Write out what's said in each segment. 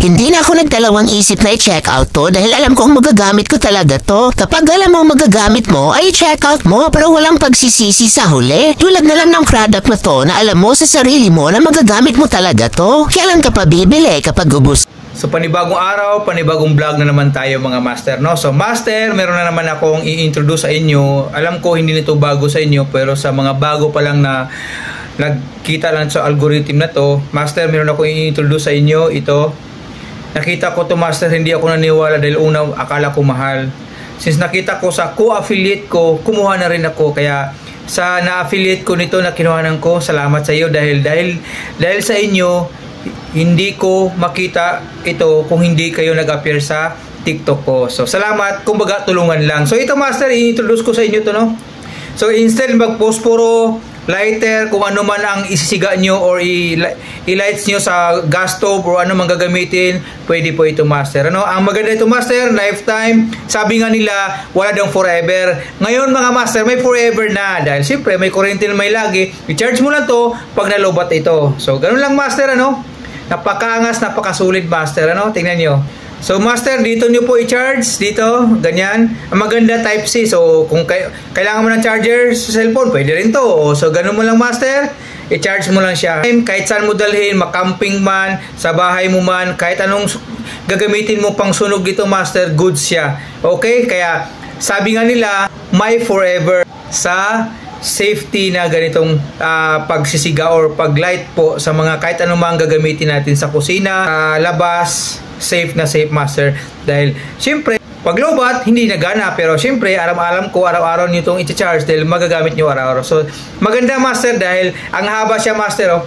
Hindi na ako nagdalawang isip na i-check out to dahil alam kong magagamit ko talaga to. Kapag alam mo magagamit mo, ay i-check out mo pero walang pagsisisi sa huli. Tulad na lang ng product na to na alam mo sa sarili mo na magagamit mo talaga to. Kailan ka pa bibili kapag ubos? So panibagong araw, panibagong vlog na naman tayo mga master, no? So master, meron na naman akong i-introduce sa inyo. Alam ko hindi nito bago sa inyo, pero sa mga bago pa lang na nagkita lang sa algorithm na to, master, meron akong i-introduce sa inyo. Ito, nakita ko to master, hindi ako naniwala dahil una akala ko mahal. Since nakita ko sa co-affiliate ko, kumuha na rin ako. Kaya sa na-affiliate ko nito na kinuhanan ko, salamat sa iyo dahil sa inyo hindi ko makita ito kung hindi kayo nag-appear sa TikTok ko. So, salamat. Kumbaga, tulungan lang. So, ito, master, i-introduce ko sa inyo to, no? So, instead mag-posporo, lighter, kung ano man ang isisiga nyo or i-lights nyo sa gas stove or ano man gagamitin, pwede po ito, master. Ano? Ang maganda ito, master, lifetime. Sabi nga nila, wala daw forever. Ngayon, mga master, may forever na. Dahil, siyempre, may kuryente na may lagi. I-charge mo lang to pag nalobat ito. So, ganun lang, master, ano? Napakaangas, napakasulit, master, ano? Tingnan nyo. So, master, dito nyo po i-charge. Dito, ganyan. Ang maganda, Type-C. So, kung kailangan mo ng charger sa cellphone, pwede rin to. So, ganun mo lang, master. I-charge mo lang siya. Kahit saan mo dalhin, makamping man, sa bahay mo man, kahit anong gagamitin mo pang sunog dito, master, goods siya. Okay? Kaya, sabi nga nila, my forever sa safety na ganitong pagsisiga or paglight po sa mga kahit anong mga gagamitin natin sa kusina, labas, safe na safe, master. Dahil syempre pag lobat hindi nagana, pero syempre alam ko araw-araw niyo itong i-charge dahil magagamit niyo araw-araw. So maganda, master, dahil ang haba siya, master, oh.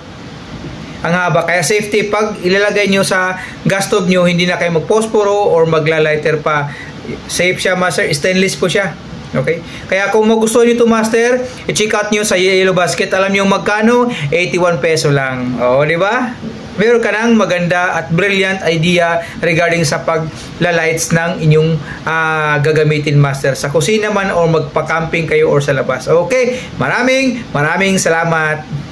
Ang haba, kaya safety pag ilalagay niyo sa gas stove niyo, hindi na kayo magposporo or magla-lighter pa. Safe siya, master. Stainless po siya. Okay? Kaya kung magustuhan nyo ito, master, i-check out nyo sa Yellow Basket. Alam nyo magkano? 81 peso lang. O, di ba? Meron ka ng maganda at brilliant idea regarding sa pagla-lights ng inyong gagamitin, master. Sa kusina man or magpa-camping kayo or sa labas. Okay? Maraming salamat.